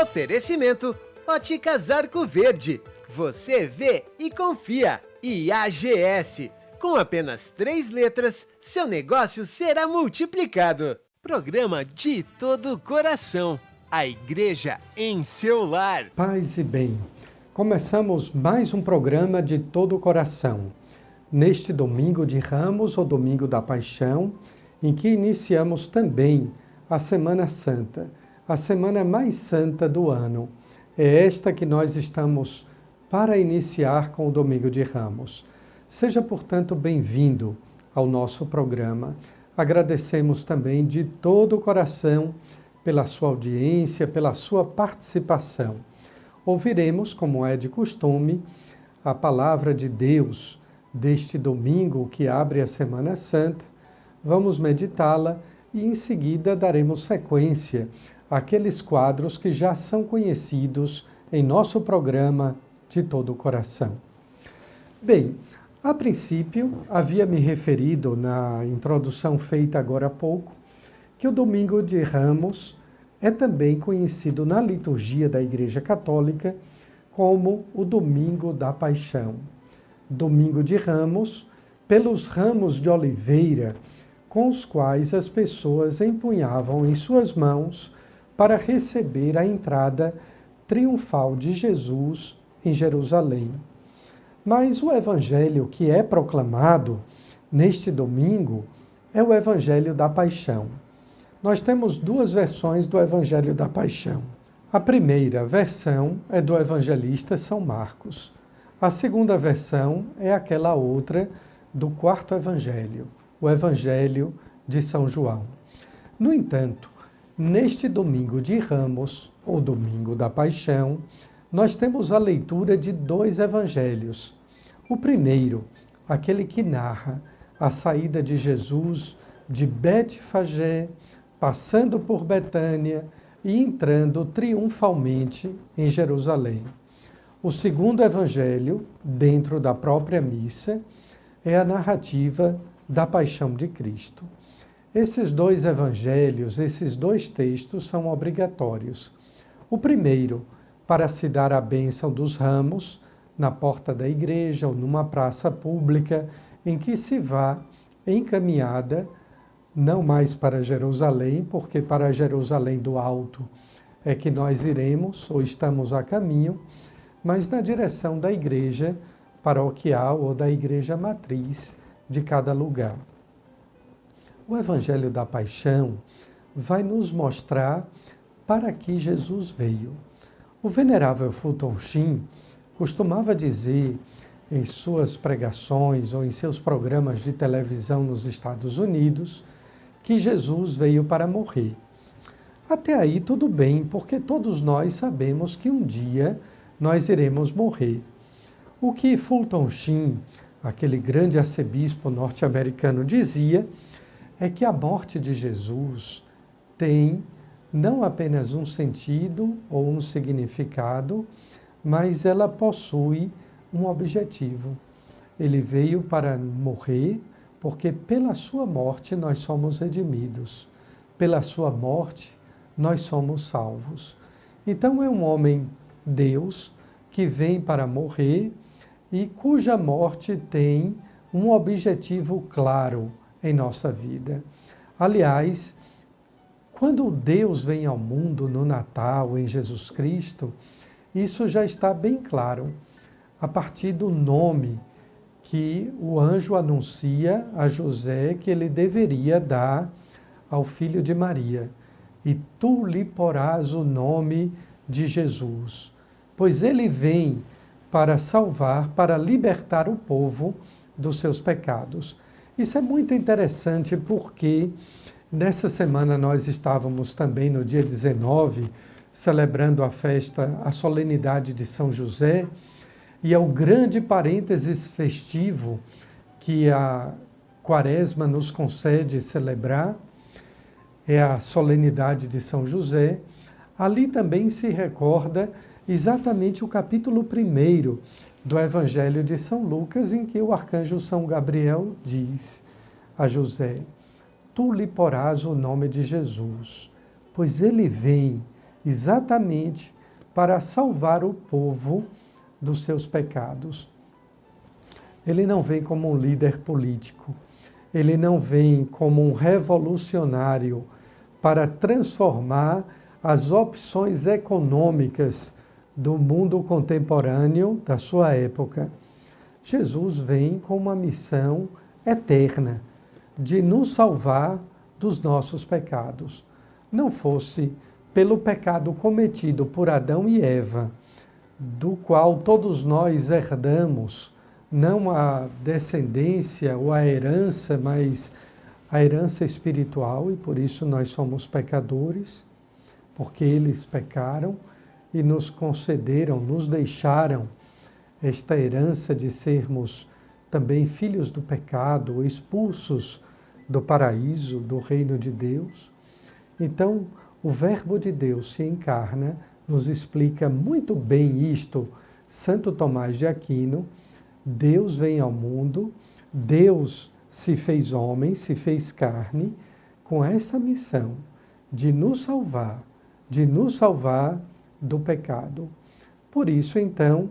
Oferecimento Óticas Arco Verde. Você vê e confia. E AGS. Com apenas 3 letras, seu negócio será multiplicado. Programa De Todo o Coração. A igreja em seu lar. Paz e bem. Começamos mais um programa De Todo o Coração. Neste domingo de Ramos, ou domingo da Paixão, em que iniciamos também a Semana Santa, a semana mais santa do ano. É esta que nós estamos para iniciar com o domingo de Ramos. Seja, portanto, bem-vindo ao nosso programa. Agradecemos também de todo o coração pela sua audiência, pela sua participação. Ouviremos, como é de costume, a palavra de Deus deste domingo que abre a Semana Santa. Vamos meditá-la e em seguida daremos sequência àqueles quadros que já são conhecidos em nosso programa De Todo o Coração. Bem, a princípio, havia me referido na introdução feita agora há pouco, que o domingo de Ramos é também conhecido na liturgia da Igreja Católica como o domingo da Paixão. Domingo de Ramos, pelos ramos de oliveira com os quais as pessoas empunhavam em suas mãos para receber a entrada triunfal de Jesus em Jerusalém. Mas o evangelho que é proclamado neste domingo é o evangelho da Paixão. Nós temos duas versões do evangelho da Paixão. A primeira versão é do evangelista São Marcos. A segunda versão é aquela outra do quarto evangelho, o evangelho de São João. No entanto, neste domingo de Ramos, ou domingo da Paixão, nós temos a leitura de dois evangelhos. O primeiro, aquele que narra a saída de Jesus de Betfagé, passando por Betânia e entrando triunfalmente em Jerusalém. O segundo evangelho, dentro da própria missa, é a narrativa da Paixão de Cristo. Esses dois evangelhos, esses dois textos são obrigatórios. O primeiro, para se dar a bênção dos ramos, na porta da igreja ou numa praça pública, em que se vá encaminhada, não mais para Jerusalém, porque para Jerusalém do Alto é que nós iremos, ou estamos a caminho, mas na direção da igreja paroquial ou da igreja matriz de cada lugar. O Evangelho da Paixão vai nos mostrar para que Jesus veio. O venerável Fulton Sheen costumava dizer em suas pregações ou em seus programas de televisão nos Estados Unidos que Jesus veio para morrer. Até aí tudo bem, porque todos nós sabemos que um dia nós iremos morrer. O que Fulton Sheen, aquele grande arcebispo norte-americano, dizia é que a morte de Jesus tem não apenas um sentido ou um significado, mas ela possui um objetivo. Ele veio para morrer, porque pela sua morte nós somos redimidos. Pela sua morte nós somos salvos. Então é um homem Deus que vem para morrer e cuja morte tem um objetivo claro em nossa vida. Aliás, quando Deus vem ao mundo no Natal, em Jesus Cristo, isso já está bem claro, a partir do nome que o anjo anuncia a José que ele deveria dar ao filho de Maria. E tu lhe porás o nome de Jesus, pois ele vem para salvar, para libertar o povo dos seus pecados. Isso é muito interessante porque nessa semana nós estávamos também no dia 19, celebrando a festa, a solenidade de São José, e é o grande parênteses festivo que a Quaresma nos concede celebrar, é a solenidade de São José. Ali também se recorda exatamente o capítulo 1 do Evangelho de São Lucas, em que o arcanjo São Gabriel diz a José: tu lhe porás o nome de Jesus, pois ele vem exatamente para salvar o povo dos seus pecados. Ele não vem como um líder político, ele não vem como um revolucionário para transformar as opções econômicas do mundo contemporâneo da sua época. Jesus vem com uma missão eterna de nos salvar dos nossos pecados. Não fosse pelo pecado cometido por Adão e Eva, do qual todos nós herdamos, não a descendência ou a herança, mas a herança espiritual, e por isso nós somos pecadores, porque eles pecaram e nos concederam, nos deixaram esta herança de sermos também filhos do pecado, expulsos do paraíso, do reino de Deus. Então, o Verbo de Deus se encarna, nos explica muito bem isto Santo Tomás de Aquino. Deus vem ao mundo, Deus se fez homem, se fez carne, com essa missão de nos salvar do pecado. Por isso, então,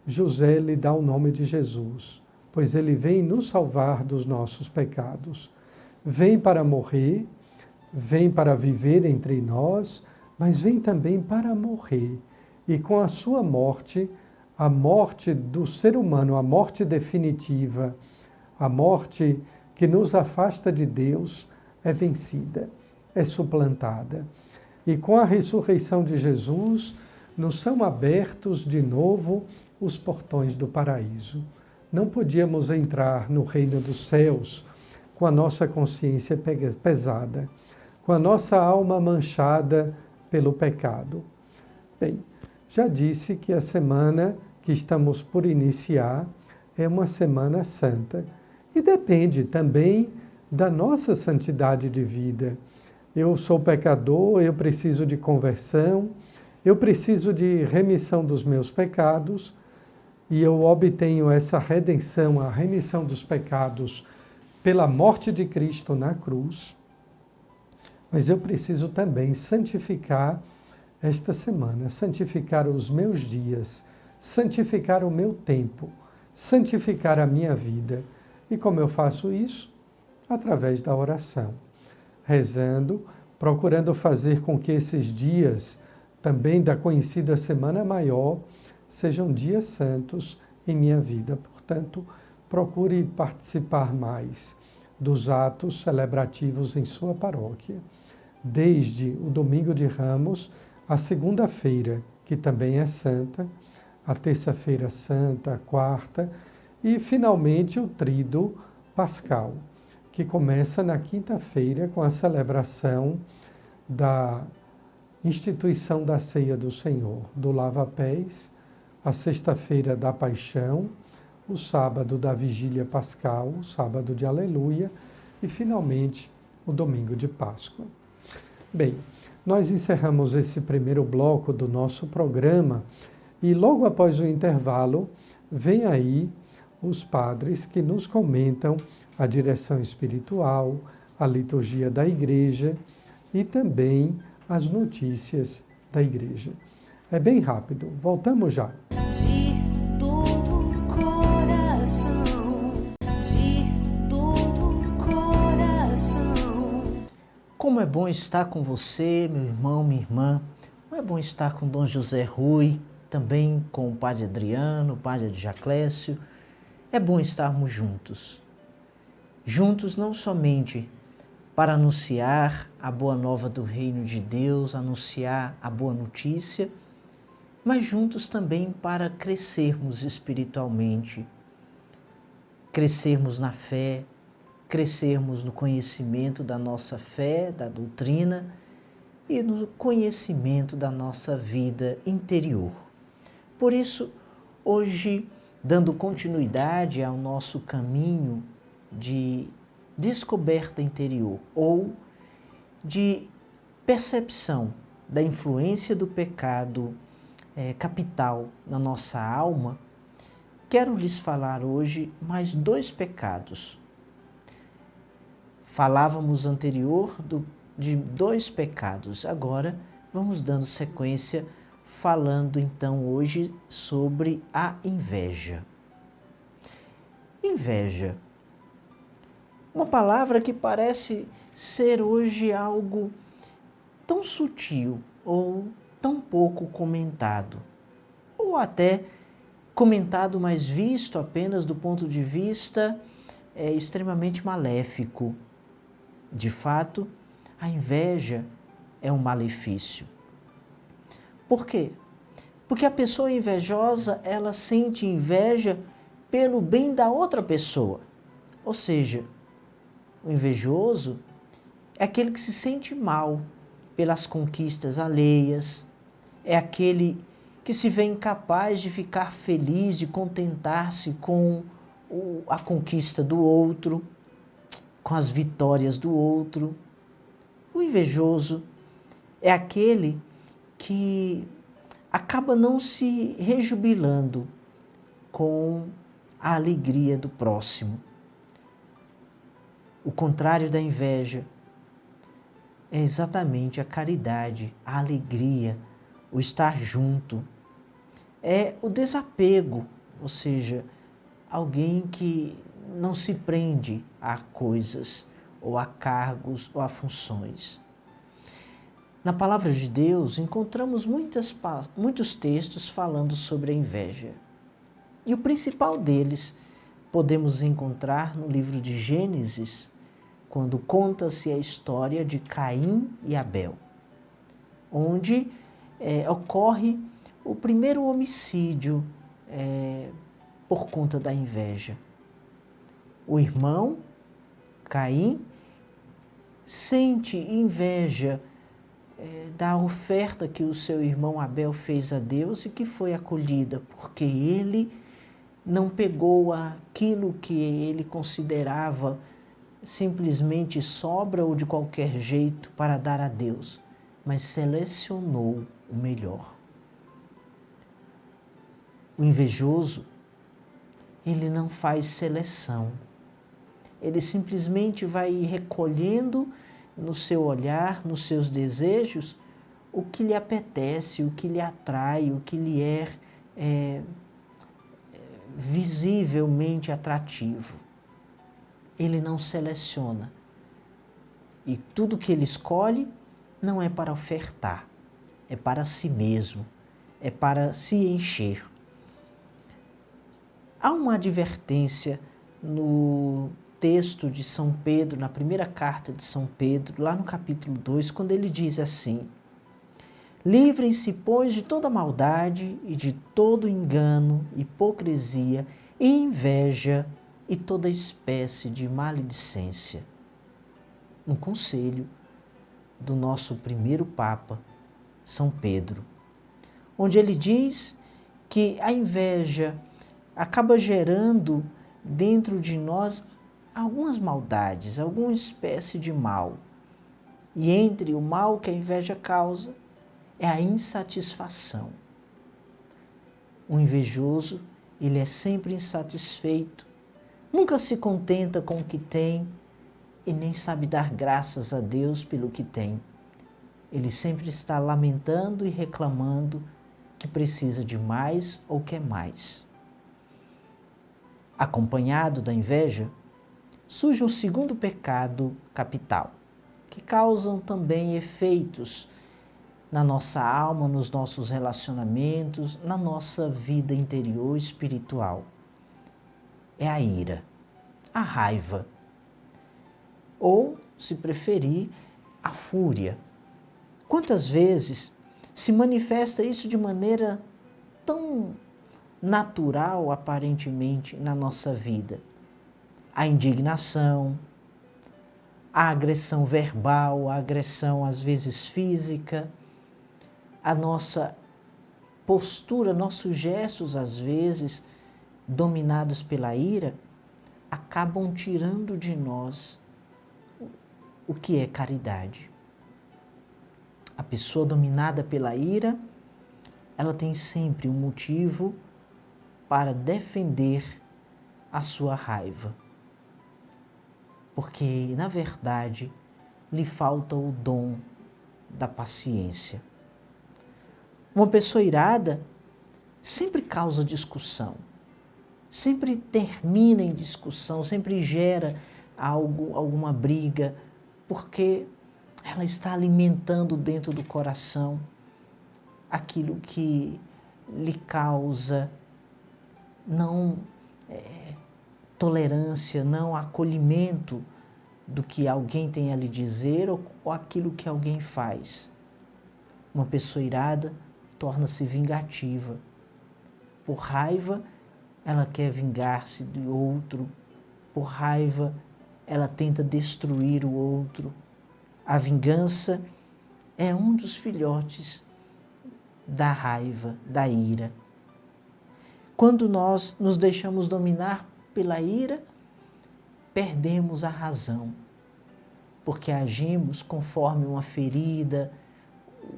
José lhe dá o nome de Jesus, pois ele vem nos salvar dos nossos pecados. Vem para morrer, vem para viver entre nós, mas vem também para morrer. E com a sua morte, a morte do ser humano, a morte definitiva, a morte que nos afasta de Deus, é vencida, é suplantada. E com a ressurreição de Jesus, nos são abertos de novo os portões do paraíso. Não podíamos entrar no reino dos céus com a nossa consciência pesada, com a nossa alma manchada pelo pecado. Bem, já disse que a semana que estamos por iniciar é uma semana santa e depende também da nossa santidade de vida. Eu sou pecador, eu preciso de conversão, eu preciso de remissão dos meus pecados e eu obtenho essa redenção, a remissão dos pecados pela morte de Cristo na cruz. Mas eu preciso também santificar esta semana, santificar os meus dias, santificar o meu tempo, santificar a minha vida. E como eu faço isso? Através da oração, rezando, procurando fazer com que esses dias, também da conhecida Semana Maior, sejam dias santos em minha vida. Portanto, procure participar mais dos atos celebrativos em sua paróquia, desde o Domingo de Ramos, a segunda-feira, que também é santa, a terça-feira santa, a quarta, e finalmente o Tríduo Pascal, que começa na quinta-feira com a celebração da instituição da Ceia do Senhor, do lava-pés, a sexta-feira da Paixão, o sábado da Vigília Pascal, o sábado de Aleluia e, finalmente, o domingo de Páscoa. Bem, nós encerramos esse primeiro bloco do nosso programa e logo após o intervalo, vem aí os padres que nos comentam a direção espiritual, a liturgia da igreja e também as notícias da igreja. É bem rápido, voltamos já. De todo coração, de todo coração. Como é bom estar com você, meu irmão, minha irmã. Como é bom estar com Dom José Rui, também com o Padre Adriano, o Padre Jaclécio. É bom estarmos juntos. Juntos não somente para anunciar a boa nova do reino de Deus, anunciar a boa notícia, mas juntos também para crescermos espiritualmente, crescermos na fé, crescermos no conhecimento da nossa fé, da doutrina e no conhecimento da nossa vida interior. Por isso, hoje, dando continuidade ao nosso caminho de descoberta interior ou de percepção da influência do pecado capital na nossa alma, quero lhes falar hoje mais 2 pecados. Falávamos anterior de 2 pecados, agora vamos dando sequência falando então hoje sobre a inveja. Inveja. Uma palavra que parece ser hoje algo tão sutil ou tão pouco comentado, ou até comentado, mas visto apenas do ponto de vista extremamente maléfico. De fato, a inveja é um malefício. Por quê? Porque a pessoa invejosa, ela sente inveja pelo bem da outra pessoa. Ou seja, o invejoso é aquele que se sente mal pelas conquistas alheias, é aquele que se vê incapaz de ficar feliz, de contentar-se com a conquista do outro, com as vitórias do outro. O invejoso é aquele que acaba não se rejubilando com a alegria do próximo. O contrário da inveja é exatamente a caridade, a alegria, o estar junto. É o desapego, ou seja, alguém que não se prende a coisas, ou a cargos, ou a funções. Na palavra de Deus, encontramos muitos textos falando sobre a inveja. E o principal deles podemos encontrar no livro de Gênesis, quando conta-se a história de Caim e Abel, onde ocorre o primeiro homicídio por conta da inveja. O irmão, Caim, sente inveja da oferta que o seu irmão Abel fez a Deus e que foi acolhida, porque ele não pegou aquilo que ele considerava simplesmente sobra ou de qualquer jeito para dar a Deus, mas selecionou o melhor. O invejoso, ele não faz seleção. Ele simplesmente vai recolhendo no seu olhar, nos seus desejos, o que lhe apetece, o que lhe atrai, o que lhe é visivelmente atrativo. Ele não seleciona. E tudo que ele escolhe não é para ofertar, é para si mesmo, é para se encher. Há uma advertência no texto de São Pedro, na primeira carta de São Pedro, lá no capítulo 2, quando ele diz assim: livrem-se, pois, de toda maldade e de todo engano, hipocrisia e inveja e toda espécie de maledicência. Um conselho do nosso primeiro Papa, São Pedro, onde ele diz que a inveja acaba gerando dentro de nós algumas maldades, alguma espécie de mal. E entre o mal que a inveja causa é a insatisfação. O invejoso, ele é sempre insatisfeito, nunca se contenta com o que tem e nem sabe dar graças a Deus pelo que tem. Ele sempre está lamentando e reclamando que precisa de mais ou quer mais. Acompanhado da inveja, surge o segundo pecado capital, que causam também efeitos na nossa alma, nos nossos relacionamentos, na nossa vida interior espiritual. É a ira, a raiva, ou, se preferir, a fúria. Quantas vezes se manifesta isso de maneira tão natural, aparentemente, na nossa vida? A indignação, a agressão verbal, a agressão às vezes física, a nossa postura, nossos gestos às vezes dominados pela ira, acabam tirando de nós o que é caridade. A pessoa dominada pela ira, ela tem sempre um motivo para defender a sua raiva. Porque, na verdade, lhe falta o dom da paciência. Uma pessoa irada sempre causa discussão, sempre termina em discussão, sempre gera alguma briga, porque ela está alimentando dentro do coração aquilo que lhe causa não tolerância, não acolhimento do que alguém tem a lhe dizer ou aquilo que alguém faz. Uma pessoa irada torna-se vingativa. Por raiva, ela quer vingar-se do outro. Por raiva, ela tenta destruir o outro. A vingança é um dos filhotes da raiva, da ira. Quando nós nos deixamos dominar pela ira, perdemos a razão, porque agimos conforme uma ferida,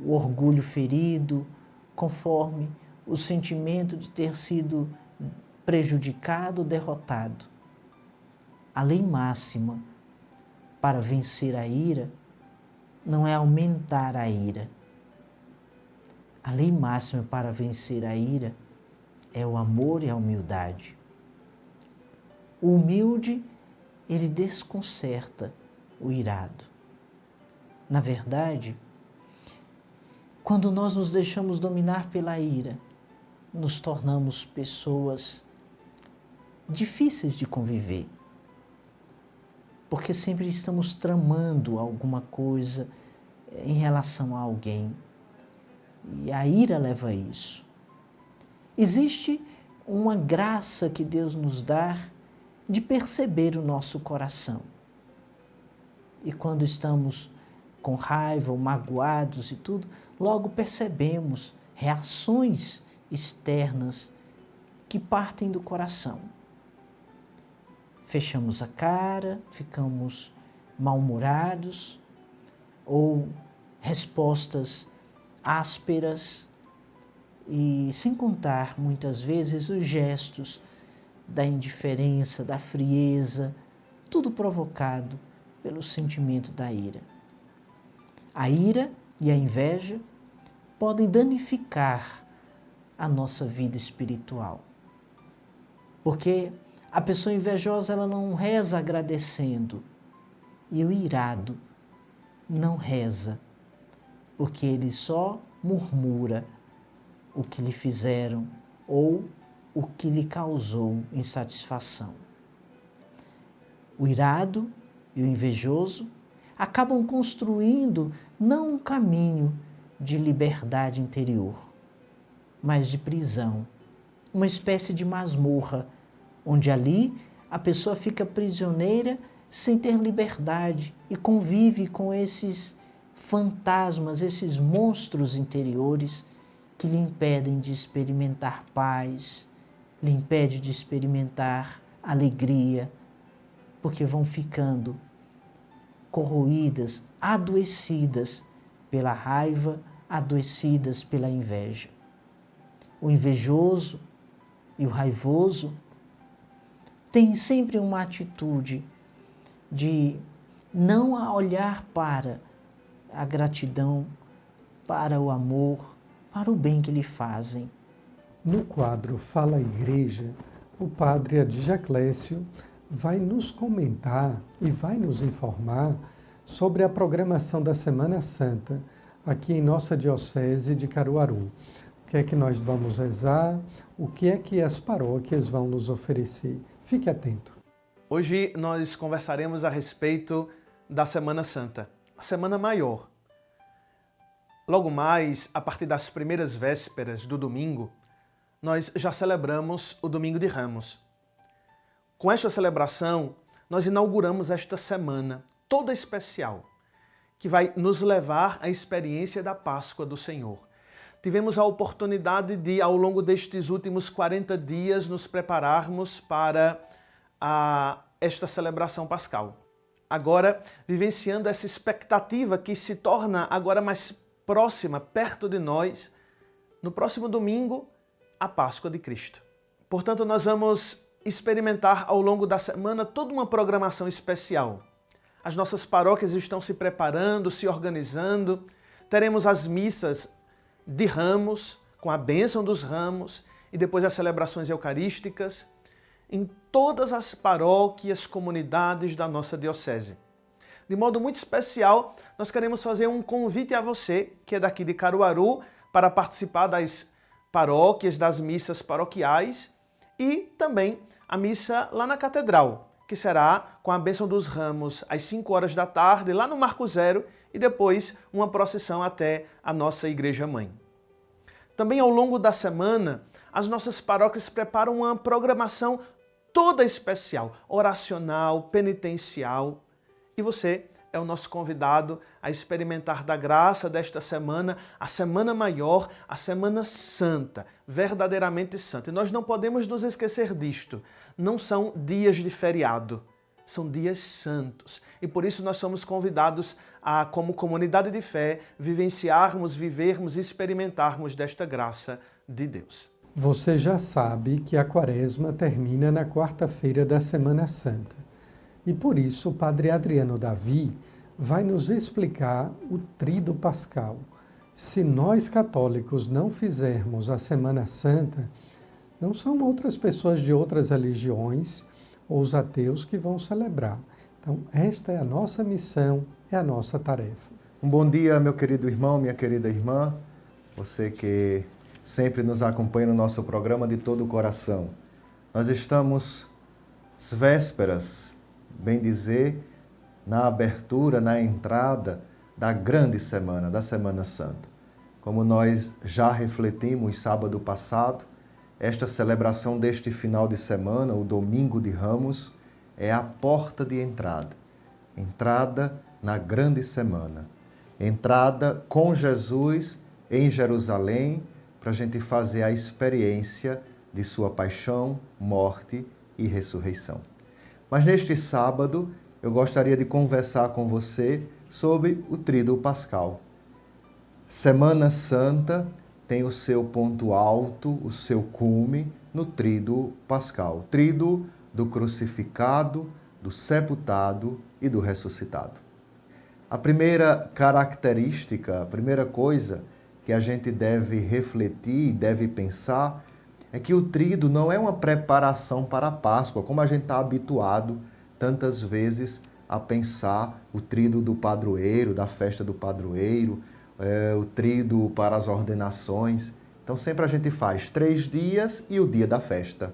o orgulho ferido, conforme o sentimento de ter sido prejudicado, derrotado. A lei máxima para vencer a ira não é aumentar a ira. A lei máxima para vencer a ira é o amor e a humildade. O humilde, ele desconcerta o irado. Na verdade, quando nós nos deixamos dominar pela ira, nos tornamos pessoas difíceis de conviver, porque sempre estamos tramando alguma coisa em relação a alguém. E a ira leva a isso. Existe uma graça que Deus nos dá de perceber o nosso coração. E quando estamos com raiva ou magoados e tudo, logo percebemos reações externas que partem do coração. Fechamos a cara, ficamos mal-humorados, ou respostas ásperas, e sem contar, muitas vezes, os gestos da indiferença, da frieza, tudo provocado pelo sentimento da ira. A ira e a inveja podem danificar a nossa vida espiritual. Porque a pessoa invejosa, ela não reza agradecendo, e o irado não reza, porque ele só murmura o que lhe fizeram ou o que lhe causou insatisfação. O irado e o invejoso acabam construindo não um caminho de liberdade interior, mas de prisão, uma espécie de masmorra, onde ali a pessoa fica prisioneira sem ter liberdade e convive com esses fantasmas, esses monstros interiores que lhe impedem de experimentar paz, lhe impedem de experimentar alegria, porque vão ficando corroídas, adoecidas pela raiva, adoecidas pela inveja. O invejoso e o raivoso têm sempre uma atitude de não olhar para a gratidão, para o amor, para o bem que lhe fazem. No quadro Fala a Igreja, o padre Adjaclécio vai nos comentar e vai nos informar sobre a programação da Semana Santa aqui em nossa Diocese de Caruaru. O que é que nós vamos rezar? O que é que as paróquias vão nos oferecer? Fique atento. Hoje nós conversaremos a respeito da Semana Santa, a Semana Maior. Logo mais, a partir das primeiras vésperas do domingo, nós já celebramos o Domingo de Ramos. Com esta celebração, nós inauguramos esta semana toda especial, que vai nos levar à experiência da Páscoa do Senhor. Tivemos a oportunidade de, ao longo destes últimos 40 dias, nos prepararmos para esta celebração pascal. Agora, vivenciando essa expectativa que se torna agora mais próxima, perto de nós, no próximo domingo, a Páscoa de Cristo. Portanto, nós vamos experimentar ao longo da semana toda uma programação especial. As nossas paróquias estão se preparando, se organizando. Teremos as missas de Ramos, com a bênção dos ramos, e depois as celebrações eucarísticas, em todas as paróquias, comunidades da nossa diocese. De modo muito especial, nós queremos fazer um convite a você, que é daqui de Caruaru, para participar das paróquias, das missas paroquiais e também a missa lá na Catedral, que será com a bênção dos ramos às 5 horas da tarde, lá no Marco Zero, e depois uma procissão até a nossa Igreja Mãe. Também ao longo da semana, as nossas paróquias preparam uma programação toda especial, oracional, penitencial, e você é o nosso convidado a experimentar da graça desta semana, a Semana Maior, a Semana Santa, verdadeiramente santa. E nós não podemos nos esquecer disto. Não são dias de feriado, são dias santos. E por isso nós somos convidados a, como comunidade de fé, vivenciarmos, vivermos e experimentarmos desta graça de Deus. Você já sabe que a Quaresma termina na quarta-feira da Semana Santa. E por isso o Padre Adriano Davi vai nos explicar o Tríduo Pascal. Se nós católicos não fizermos a Semana Santa, não são outras pessoas de outras religiões ou os ateus que vão celebrar. Então, esta é a nossa missão, é a nossa tarefa. Um bom dia, meu querido irmão, minha querida irmã, você que sempre nos acompanha no nosso programa de todo o coração. Nós estamos às vésperas, bem dizer, na abertura, na entrada da grande semana, da Semana Santa. Como nós já refletimos sábado passado, esta celebração deste final de semana, o Domingo de Ramos, é a porta de entrada. Entrada na grande semana. Entrada com Jesus em Jerusalém, para a gente fazer a experiência de sua paixão, morte e ressurreição. Mas neste sábado, eu gostaria de conversar com você sobre o Tríduo Pascal. Semana Santa tem o seu ponto alto, o seu cume no Tríduo Pascal. Tríduo do crucificado, do sepultado e do ressuscitado. A primeira característica, a primeira coisa que a gente deve refletir, deve pensar, é que o tríduo não é uma preparação para a Páscoa, como a gente está habituado tantas vezes a pensar o tríduo do padroeiro, da festa do padroeiro, o tríduo para as ordenações. Então sempre a gente faz 3 dias e o dia da festa.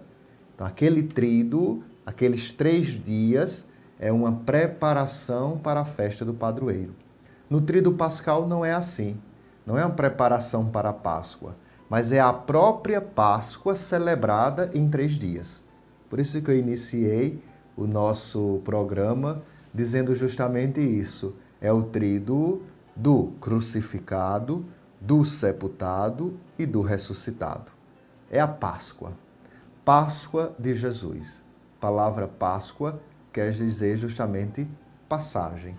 Então aquele tríduo, aqueles 3 dias, é uma preparação para a festa do padroeiro. No Tríduo Pascal não é assim, não é uma preparação para a Páscoa, mas é a própria Páscoa celebrada em 3 dias. Por isso que eu iniciei o nosso programa dizendo justamente isso. É o tríduo do crucificado, do sepultado e do ressuscitado. É a Páscoa. Páscoa de Jesus. A palavra Páscoa quer dizer justamente passagem.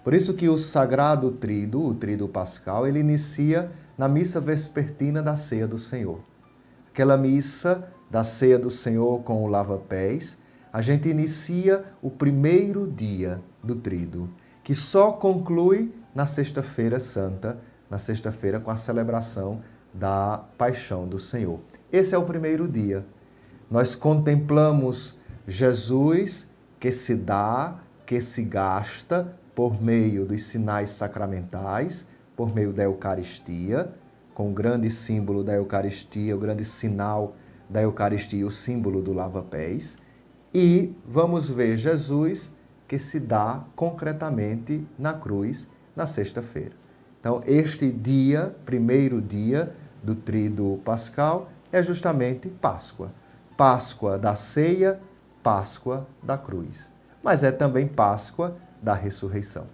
Por isso que o Sagrado Tríduo, o Tríduo Pascal, ele inicia na missa vespertina da Ceia do Senhor. Aquela missa da Ceia do Senhor com o lava-pés, a gente inicia o primeiro dia do Tríduo, que só conclui na Sexta-feira Santa, na sexta-feira com a celebração da Paixão do Senhor. Esse é o primeiro dia. Nós contemplamos Jesus que se dá, que se gasta por meio dos sinais sacramentais, por meio da Eucaristia, com o grande símbolo da Eucaristia, o grande sinal da Eucaristia, o símbolo do lava-pés. E vamos ver Jesus que se dá concretamente na cruz na sexta-feira. Então, este dia, primeiro dia do Tríduo Pascal, é justamente Páscoa. Páscoa da ceia, Páscoa da cruz. Mas é também Páscoa da ressurreição.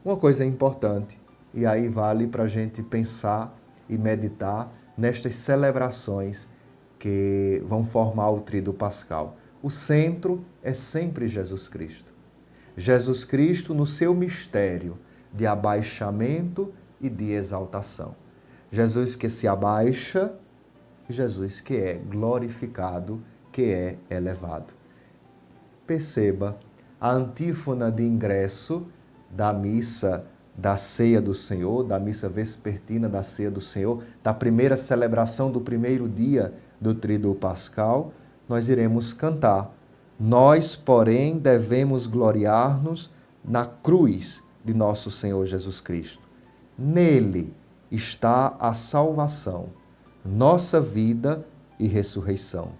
Uma coisa importante, e aí vale para a gente pensar e meditar nestas celebrações que vão formar o Tríduo Pascal. O centro é sempre Jesus Cristo. Jesus Cristo no seu mistério de abaixamento e de exaltação. Jesus que se abaixa, Jesus que é glorificado, que é elevado. Perceba, a antífona de ingresso da missa da ceia do Senhor, da missa vespertina da ceia do Senhor, da primeira celebração do primeiro dia do Tríduo Pascal, nós iremos cantar. Nós, porém, devemos gloriar-nos na cruz de nosso Senhor Jesus Cristo. Nele está a salvação, nossa vida e ressurreição.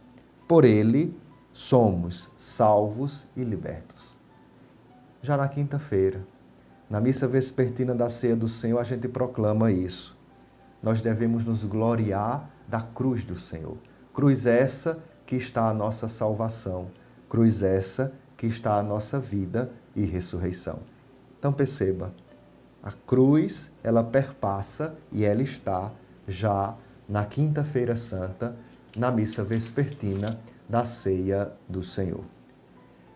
Por ele somos salvos e libertos. Já na quinta-feira, na missa vespertina da ceia do Senhor, a gente proclama isso. Nós devemos nos gloriar da cruz do Senhor. Cruz essa que está a nossa salvação. Cruz essa que está a nossa vida e ressurreição. Então perceba, a cruz, ela perpassa e ela está já na quinta-feira santa, na missa vespertina da ceia do Senhor.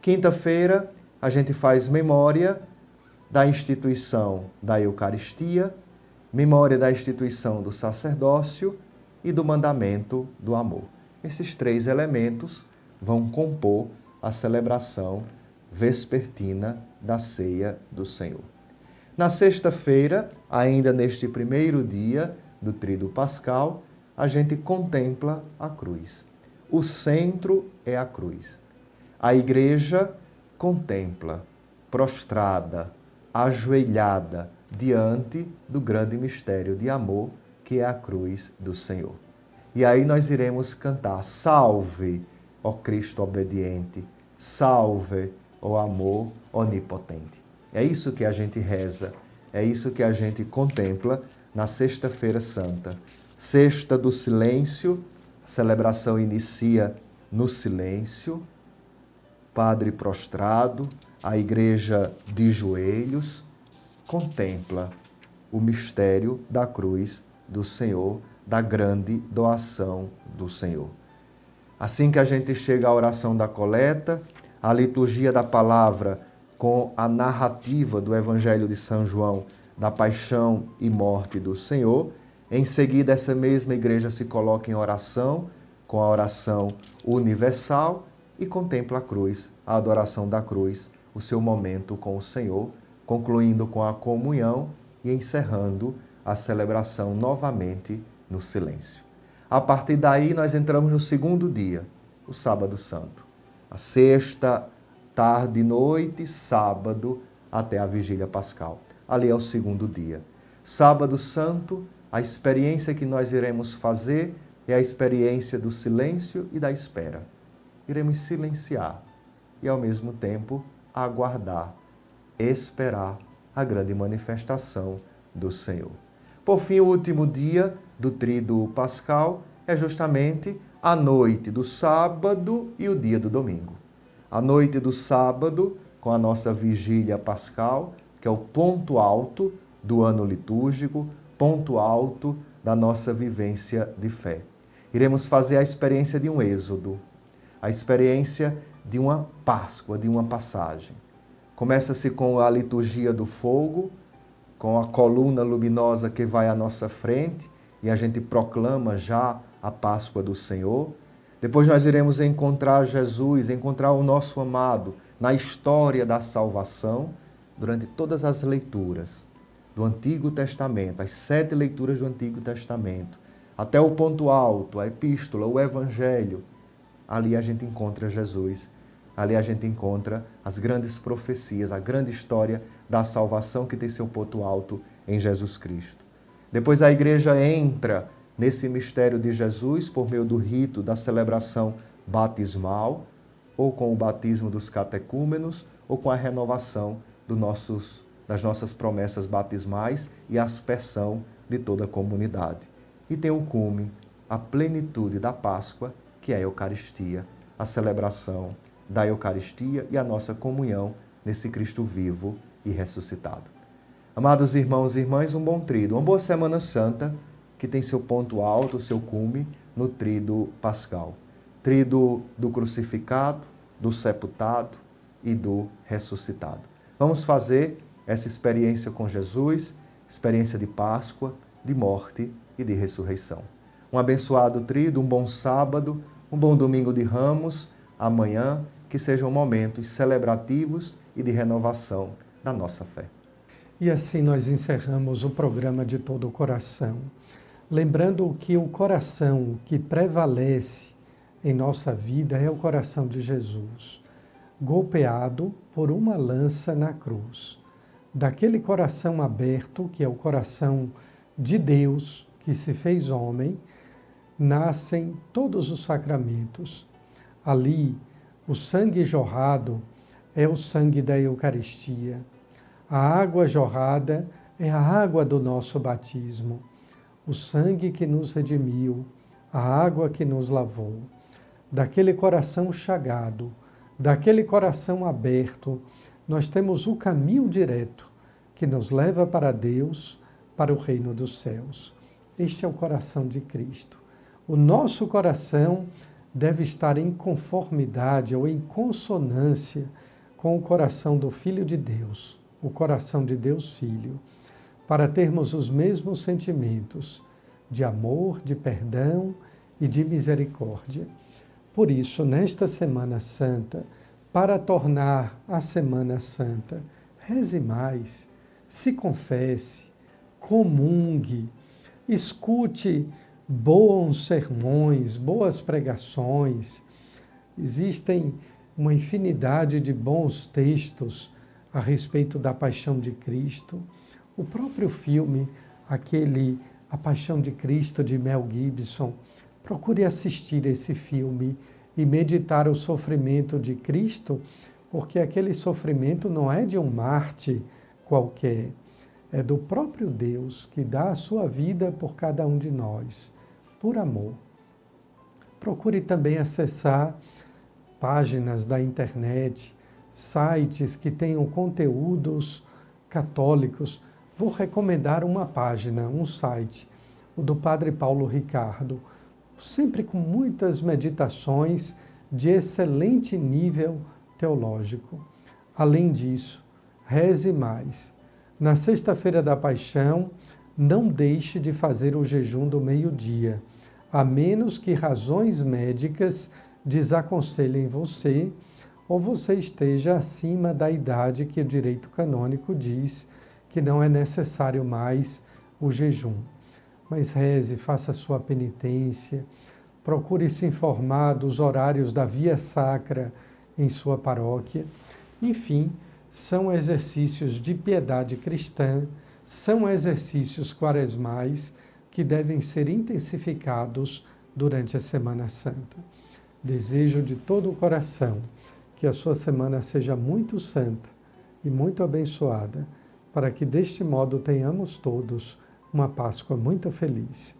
Quinta-feira, a gente faz memória da instituição da Eucaristia, memória da instituição do sacerdócio e do mandamento do amor. Esses três elementos vão compor a celebração vespertina da ceia do Senhor. Na sexta-feira, ainda neste primeiro dia do Tríduo Pascal, a gente contempla a cruz. O centro é a cruz. A igreja contempla, prostrada, ajoelhada, diante do grande mistério de amor que é a cruz do Senhor. E aí nós iremos cantar: salve, ó Cristo obediente, salve, ó amor onipotente. É isso que a gente reza, é isso que a gente contempla na Sexta-feira Santa. Sexta do Silêncio, a celebração inicia no silêncio, Padre prostrado, a igreja de joelhos, contempla o mistério da cruz do Senhor, da grande doação do Senhor. Assim que a gente chega à oração da coleta, a liturgia da palavra com a narrativa do Evangelho de São João, da paixão e morte do Senhor, em seguida essa mesma igreja se coloca em oração, com a oração universal, e contempla a cruz, a adoração da cruz, o seu momento com o Senhor, concluindo com a comunhão e encerrando a celebração novamente no silêncio. A partir daí, nós entramos no segundo dia, o Sábado Santo. A sexta, tarde e noite, sábado, até a Vigília Pascal. Ali é o segundo dia. Sábado Santo, a experiência que nós iremos fazer é a experiência do silêncio e da espera. Iremos silenciar e, ao mesmo tempo, aguardar, esperar a grande manifestação do Senhor. Por fim, o último dia do Tríduo Pascal é justamente a noite do sábado e o dia do domingo. A noite do sábado, com a nossa Vigília Pascal, que é o ponto alto do ano litúrgico, ponto alto da nossa vivência de fé. Iremos fazer a experiência de um êxodo, a experiência de uma Páscoa, de uma passagem. Começa-se com a liturgia do fogo, com a coluna luminosa que vai à nossa frente, e a gente proclama já a Páscoa do Senhor. Depois nós iremos encontrar Jesus, encontrar o nosso amado na história da salvação, durante todas as leituras do Antigo Testamento, as 7 leituras do Antigo Testamento, até o ponto alto, a epístola, o Evangelho. Ali a gente encontra Jesus, ali a gente encontra as grandes profecias, a grande história da salvação que tem seu ponto alto em Jesus Cristo. Depois a igreja entra nesse mistério de Jesus por meio do rito da celebração batismal, ou com o batismo dos catecúmenos, ou com a renovação das nossas promessas batismais e a aspersão de toda a comunidade. E tem o cume, a plenitude da Páscoa, que é a Eucaristia, a celebração da Eucaristia e a nossa comunhão nesse Cristo vivo e ressuscitado. Amados irmãos e irmãs, um bom tríduo, uma boa Semana Santa, que tem seu ponto alto, seu cume, no Tríduo Pascal. Tríduo do crucificado, do sepultado e do ressuscitado. Vamos fazer essa experiência com Jesus, experiência de Páscoa, de morte e de ressurreição. Um abençoado tríduo, um bom sábado, um bom domingo de Ramos, amanhã, que sejam momentos celebrativos e de renovação da nossa fé. E assim nós encerramos o programa de todo o coração. Lembrando que o coração que prevalece em nossa vida é o coração de Jesus, golpeado por uma lança na cruz. Daquele coração aberto, que é o coração de Deus, que se fez homem, nascem todos os sacramentos. Ali, o sangue jorrado é o sangue da Eucaristia. A água jorrada é a água do nosso batismo. O sangue que nos redimiu, a água que nos lavou. Daquele coração chagado, daquele coração aberto, nós temos o caminho direto que nos leva para Deus, para o reino dos céus. Este é o coração de Cristo. O nosso coração deve estar em conformidade ou em consonância com o coração do Filho de Deus, o coração de Deus Filho, para termos os mesmos sentimentos de amor, de perdão e de misericórdia. Por isso, nesta Semana Santa, para tornar a Semana Santa, reze mais, se confesse, comungue, escute bons sermões, boas pregações. Existem uma infinidade de bons textos a respeito da paixão de Cristo. O próprio filme, A Paixão de Cristo, de Mel Gibson, procure assistir esse filme e meditar o sofrimento de Cristo, porque aquele sofrimento não é de um Marte qualquer, é do próprio Deus que dá a sua vida por cada um de nós, por amor. Procure também acessar páginas da internet, sites que tenham conteúdos católicos. Vou recomendar uma página, um site, o do Padre Paulo Ricardo, sempre com muitas meditações de excelente nível teológico. Além disso, reze mais. Na Sexta-feira da Paixão, não deixe de fazer o jejum do meio-dia, a menos que razões médicas desaconselhem você ou você esteja acima da idade que o direito canônico diz que não é necessário mais o jejum. Mas reze, faça sua penitência, procure se informar dos horários da via sacra em sua paróquia. Enfim, são exercícios de piedade cristã, são exercícios quaresmais que devem ser intensificados durante a Semana Santa. Desejo de todo o coração que a sua semana seja muito santa e muito abençoada, para que deste modo tenhamos todos uma Páscoa muito feliz.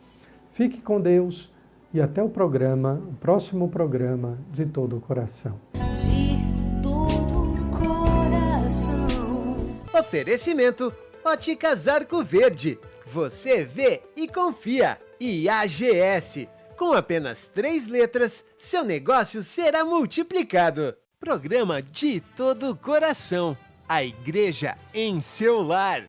Fique com Deus e até o próximo programa de todo o coração. De todo o coração. Oferecimento Óticas Arco Verde. Você vê e confia. E AGS. Com apenas 3 letras, seu negócio será multiplicado. Programa de todo o coração. A igreja em seu lar.